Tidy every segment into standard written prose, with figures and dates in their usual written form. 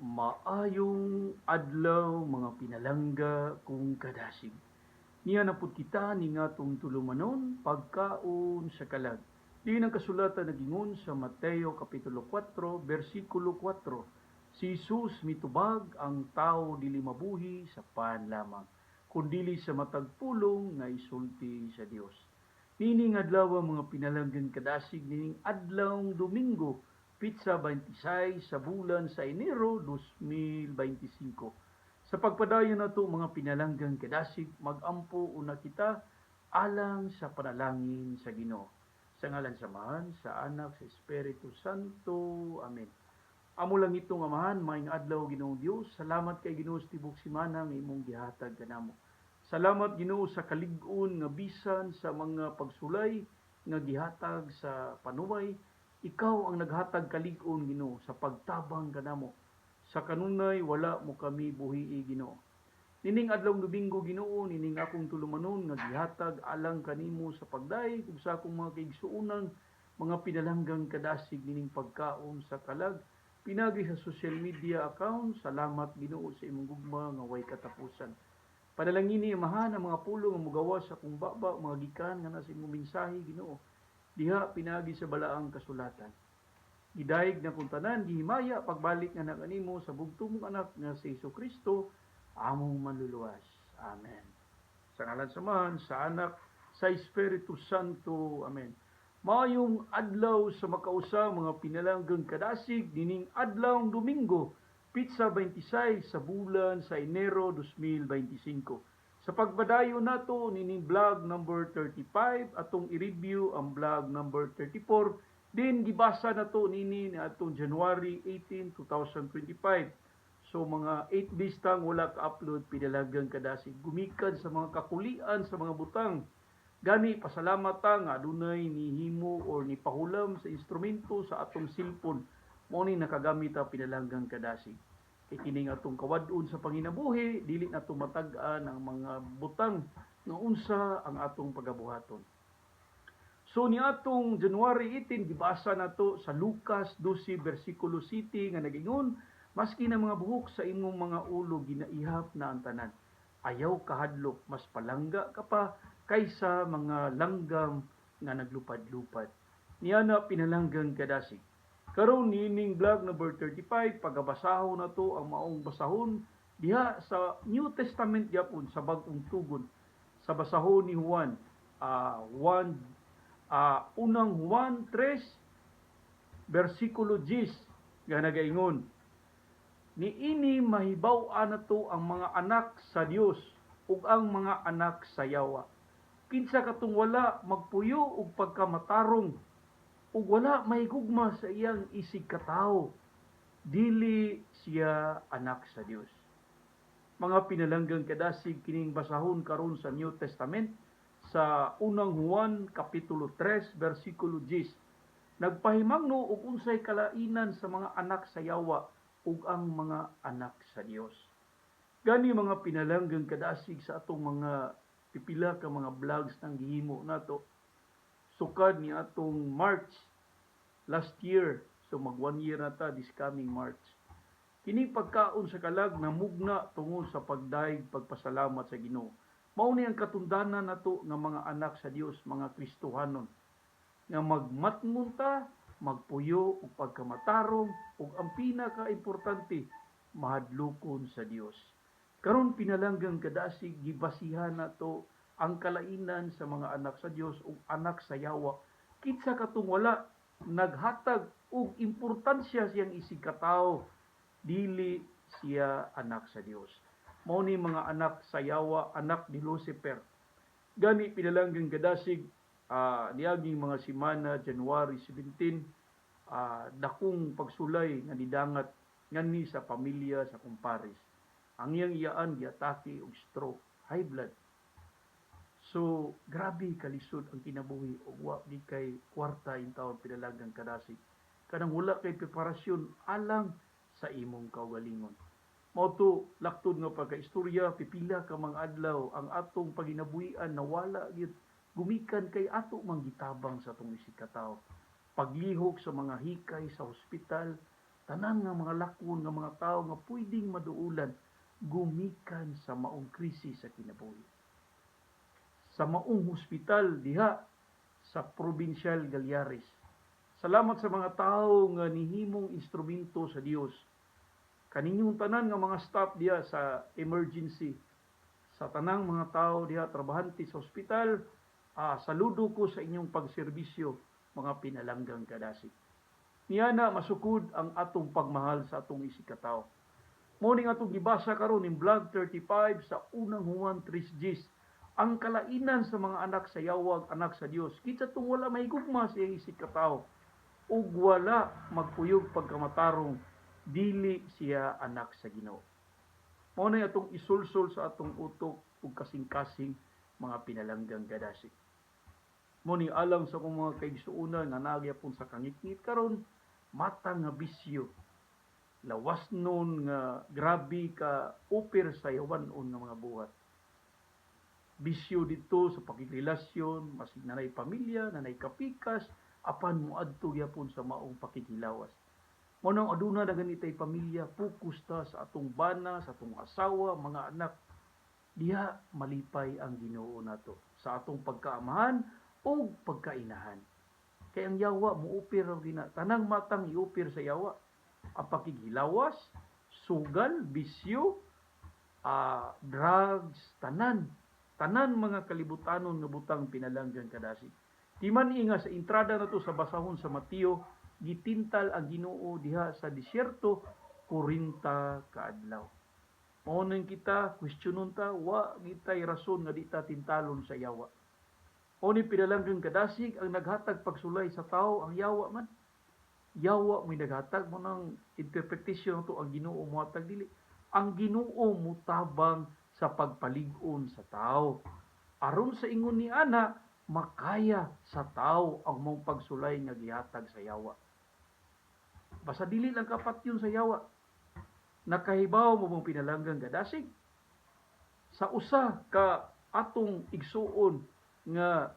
Maayong adlaw mga pinalangga kung kadasig. Niya na pud kita ni ngatong tulumanon pagkaon sa kalag. Di ang kasulatan nagingon sa Mateo kapitulo 4 bersikulo 4. Si Jesus mitubag ang tao dili mabuhi sa pan lamang, kundili sa matag pulong nga isulti sa Dios. Nining adlaw mga pinalanggan kadasig nining adlawng Domingo, Pitsa 26 sa bulan sa Enero 2025. Sa pagpadayon nato mga pinalanggang kadasig, magampo una kita alang sa panalangin sa Ginoo. Sa ngalan sa Amahan, sa Anak, sa Espiritu Santo. Amen. Amo lang itong Amahan, maing adlaw Ginoong Dios. Salamat kay Ginoo sa tibok simana nga imong gihatag kanamo. Salamat Ginoo sa kalig-on nga bisan sa mga pagsulay nga gihatag sa panuway. Ikaw ang naghatag kalig-on Ginoo sa pagtabang kanamo. Sa kanunay wala mo kami buhii Ginoo. Nining adlaw Domingo Ginoo, nining akong tulumanon nga gihatag alang kanimo sa pagdayeg ug sa akong mga kaigsuonan, mga pinalanggang kadasig nining pagkaon sa kalag, pinagi sa social media account. Salamat Ginoo sa imong gugma nga way katapusan. Panalangini Amahan ang mga pulo nga mogawas sa akong baba, mga gikan nga nasa imong mensahe Ginoo. Diha pinagi sa balaang kasulatan. Gidayeg na kung tanan, gihimaya pagbalik nga na kanimo sa bugtong mong anak nga si Jesucristo, among manluluwas. Amen. Sa ngalan sa Amahan, sa Anak, sa Espiritu Santo. Amen. Mayong adlaw sa makausa mga pinalanggang kadasig dining adlawng Domingo, Pitsa 26 sa bulan sa Enero 2025. Sa pagpadayon nato nining vlog number 35 atong i-review ang vlog number 34. Din gibasa nato nini ni atong January 18, 2025. So mga 8 days tang wala ka-upload pinalagang kadasig. Gumikan sa mga kakulian sa mga butang. Gani pasalamat ta nga adunay nihimo or ni pahulam sa instrumento sa atong cellphone. Mao ni nakagamit ta pinalanggang kadasig. Kay kini nga atong kawad-on sa panginabuhi, dili nato matag-an ang mga butang nga unsa ang atong pagabuhaton. So ni atong January 18 gibasa nato sa Lucas 12 bersikulo 7 nga nagingon, maski na mga buhok sa imong mga ulo ginaihap na ang tanan. Ayaw kahadlok, mas palangga ka pa kaysa mga langgam nga naglupad-lupad. Niya na pinalanggang kadasig. Karon nining vlog number 35, pagabasahon na to ang maong basahon diha sa New Testament gyapon sa bag-ong tugon. Sa basahon ni Juan, unang Juan 3, versikulo 10, nga nagaingon, niini mahibaw-an nato ang mga anak sa Dios ug ang mga anak sa yawa. Kinsa katong wala magpuyo ug pagkamatarong ug wala mahigugma sa iyang isig katao, dili siya anak sa Dios. Mga pinalanggang kadasig kining basahon karon sa New Testament sa unang Juan kapitulo 3 bersikulo 10. Nagpahimangno og unsay kalainan sa mga anak sa yawa ug ang mga anak sa Dios. Gani mga pinalanggang kadasig sa atong mga pipila ka mga vlogs nang gihimo nato sukad ni atong March last year. So mag 1 year na ta this coming March. Kini pagkaon sa kalag namugna tungod sa pagdaig pagpasalamat sa Ginoo. Mao ni ang katundanan nato nga mga anak sa Dios, mga Kristohanon, nga magmatngon ta, magpuyo ug pagkamatarong ug ang pinaka-importante, mahadlokon sa Dios. Karon pinalanggang kadasig gibasihan nato ang kalainan sa mga anak sa Dios ug anak sa yawa. Kinsa katong wala naghatag og importansya siyang isig katao, dili siya anak sa Dios. Mao ni mga anak sa yawa, anak ni Lucifer. Gani pinalanggang kadasig niaging mga simana January 17, dakong pagsulay nga nidangat ngani sa pamilya sa kumpares. Ang iyang iyaan giatake og stroke, high blood. So grabe kalisod ang kinabuhi ug wa di kay kwarta in taon pinalanggang kadasig. Kanang wala kay preparasyon alang sa imong kaugalingon. Mao to laktod nga pagkaistorya, pipila ka mga adlaw ang atong paginabuhian nawala gyud gumikan kay ato mang gitabang sa atong isig katao. Paglihok sa mga hikay sa ospital, tanan nga mga lakon nga mga tao nga pwedeng maduulan gumikan sa maong krisis sa kinabuhi. Sa maong hospital diha sa Provincial Galyares. Salamat sa mga tao nga nihimong instrumento sa Dios. Kaninyong tanan nga mga staff diha sa emergency, sa tanang mga tao diha trabahante sa ospital, saludo ko sa inyong pagserbisyo, mga pinalanggang kadasig. Niya na masukod ang atong pagmahal sa atong isikataw. Morning atong gibasa karon in vlog 35 sa unang Juan 3:10. Ang kalainan sa mga anak sa yawag, anak sa Dios. Kitsa tong wala mahigugma sa iyang isikataw. Ug wala magpuyog pagkamatarong, dili siya anak sa Ginoo. Mao na atong isulsol sa atong utok ug kasing-kasing mga pinalanggang kadasig. Mo ni alang sa kong mga kaigsuonan nga nagyapon sa kangitngit karon, mata nga bisyo. Lawas nun nga grabe ka upir sa yawanon nga mga buhat. Bisyo dito sa pakigrelasyon, masig nanay pamilya, nanay kapikas, apan moadto gyapon sa maong pakikilawas. Mo nang aduna na ganitay pamilya, fokus ta sa atong bana, sa atong asawa, mga anak. Diha malipay ang Ginoo nato sa atong pagkaamahan o pagkainahan. Kay ang yawa muupir ang tanang matang iupir sa yawa. Ang pakigilawas, sugal, bisyo, drugs, tanan mga kalibutanon nga butang pinalanggan kadasig. Timan inga sa entrada nato sa basahon sa Mateo, gitintal ang Ginoo diha sa disyerto 40 ka adlaw. Mao nang kita questionon ta, wa gitay rason nga di ta tintalon sa yawa. O ni pinalanggang kadasig ang naghatag pagsulay sa tao ang yawa man. Yawa may naghatag mo ng interpretation to ang Ginoo mohatag dili. Ang Ginoo mutabang sa pagpalig-on sa tao. Aron sa ingon ni ana, makaya sa tao ang mong pagsulay nga gihatag sa yawa. Basta dili lang kapat yun sa yawa. Nakahibaw mo mong pinalanggang kadasig. Sa usa ka atong igsuon nga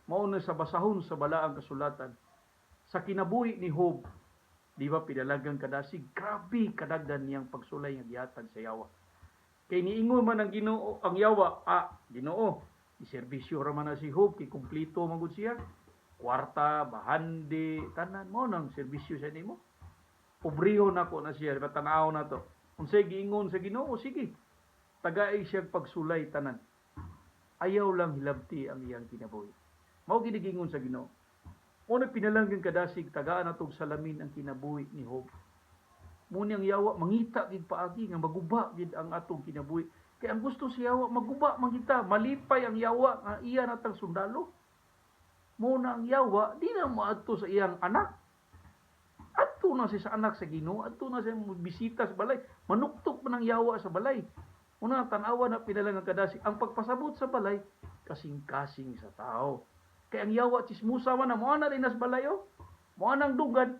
mauna sa basahon sa balaang kasulatan, sa kinabuhi ni Job, di ba pinalanggang kadasig, grabe kadagdan niyang pagsulay nga gihatag sa yawa. Kay niingon man ang Ginoo ang yawa, Ginoo, iserbisyo ra man na si Job, kay kumpleto man gud siya. Kwarta, bahandi, tanan mo nang serbisyo sa nimo. Obriho nako na siya, patanaw na to. Unsay giingon sa Ginoo, sige. Tagay siya pagsulay tanan. Ayaw lang hilabti ang iyang kinabuhi. Mao ginigingon sa Ginoo. Una pinalanggang kadasig tagaan natog salamin ang kinabuhi ni Job. Muni ang yawa mangita gid paagi nga maguba gid ang atong kinabuhi. Kay ang gusto sa yawa maguba man kita, malipay ang yawa nga iya natang sundalo. Muna ang yawa di na moadto sa iyang anak. Adto na siya sa anak sa Ginoo, adto na siya bisita sa balay. Manuktok man ang yawa sa balay. Una tan-awa na pinalanggang kadasig ang pagpasabot sa balay kasing-kasing sa tao. Kay ang yawa chismusa man na mo na rin nas balay oh. Mo nang dugad.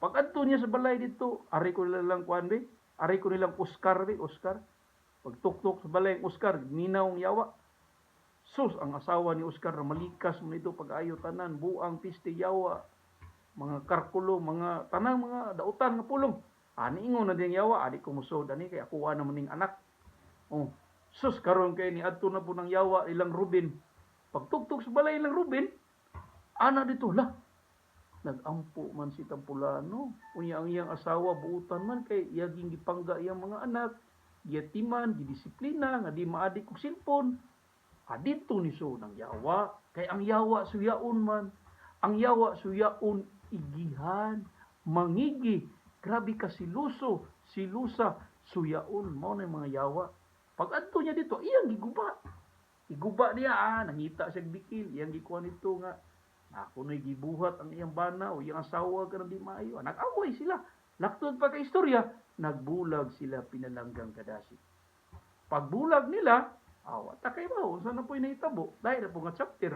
Pag adto niya sa balay dito, ari ko nilang kuan be, ari ko nilang Oscar. Pag tuktok sa balay ang Oscar, minaw ang yawa. Sus, ang asawa ni Oscar na malikas mo nito pag-ayo tanan, buang piste yawa, mga karkulo, mga tanang mga dautan nga pulong. Ani ingon na ding yawa, adi ko musod ani kay ako naman ning anak. Oh, sus karon kay ni adto na po ng yawa ilang Ruben. Pagtuktok sa balay ilang Ruben, ana dito la. Nagampo man si Tampulano. Unya ang iyang asawa buutan man kay iyaging gipangga iyang mga anak, giyatiman, gidisiplina nga di maadik og cellphone. Adito ni so ng yawa, kay ang yawa suyaon man. Ang yawa suyaon igihan, mangigi, grabe ka silusa, suyaon mo na mga yawa. Pag adto niya dito, iyang giguba. Iguba niya, nangita siya bikil, iyang gikuha nito nga, ako na'y gibuhat ang iyang bana o iyang asawa ka di maayo. Nag-away sila. Laktod pa ka istorya, nagbulag sila pinalanggang kadasig. Pagbulag nila, awat kay ba, saan na po'y nahitabo? Dahil na po nga chapter.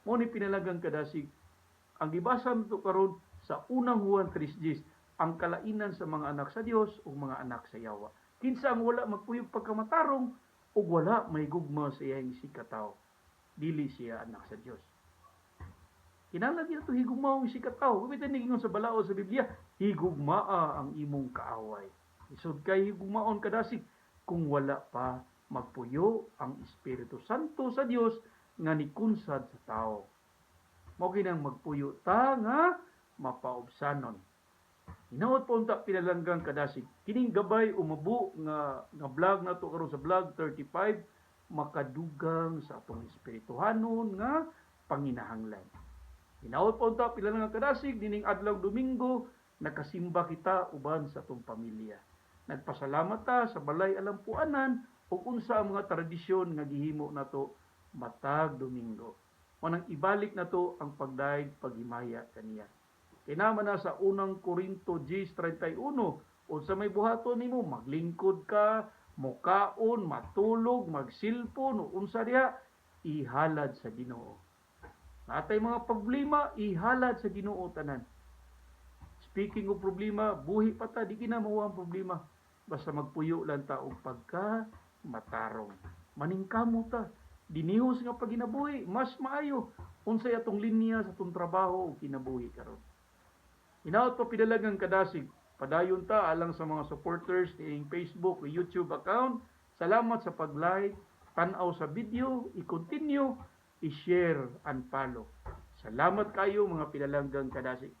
Mo ni pinalanggang kadasig. Ang gibasa nito karon sa unang Juan 3:10, ang kalainan sa mga anak sa Dios o mga anak sa yawa. Kinsa ang wala magpuyog pagkamatarong o wala may gugma sa iyang sikataw. Dili siya anak sa Dios. Kinahanglan gyud to higugmaw ang sikataw. Bibitan nigingon sa balao sa Biblia, higugmaa ang imong kaaway. Isod kay higugmaon kadasig kung wala pa magpuyo ang Espiritu Santo sa Dios nga nikunsad sa tao. Mao ginang magpuyo ta nga mapaubsanon. Hinaot po unta pinalanggang kadasig. Kining gabay umabo nga vlog nato karon sa vlog 35 makadugang sa atong espirituhanon nga panginahanglan. Hinaot po unta pinalanggang kadasig dining adlaw Domingo nakasimba kita uban sa atong pamilya. Nagpasalamat ta sa balay alampuanan ug unsa ang mga tradisyon nga gihimo nato matag Domingo. Manang ibalik nato ang pagdaig paghimaya kaniya. Kinama na sa unang Korinto 10:31, unsa may buhaton nimo maglingkod ka, mukaon, matulog, magsilpon o unsa diha ihalad sa Ginoo. Natay mga problema ihalad sa Ginoo tanan. Speaking of problema, buhi pa ta di gina mao ang problema. Basta magpuyo lang ta og pagka matarong. Maningkamo ta. Dinihos nga pag ginabuhi, mas maayo unsay atong linya sa atong trabaho o kinabuhi karon. Hinaot pa pidalagang kadasig, padayon ta alang sa mga supporters ning Facebook o YouTube account. Salamat sa pag-like, tan-aw sa video, i-continue, i-share and follow. Salamat kayo mga pidalanggang kadasig.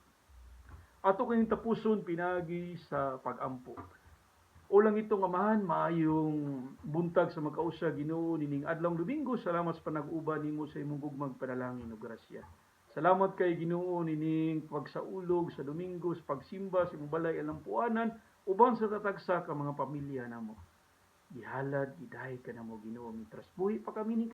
Ato kayong tapuson pinagi sa pag-ampo. Ulang itong amahan, maayong buntag sa magkausa Ginoo nining adlaw Domingo. Salamat sa panag-uban nimo sa imong gugmang panalangin ug grasya. Salamat kay Ginoo nining pagsaulog sa Domingo, sa pagsimba sa imong balay alampuanan uban sa tatagsa ka mga pamilya namo. Gihalad, gidahay ka namo Ginoo mitras buhi pa kami ni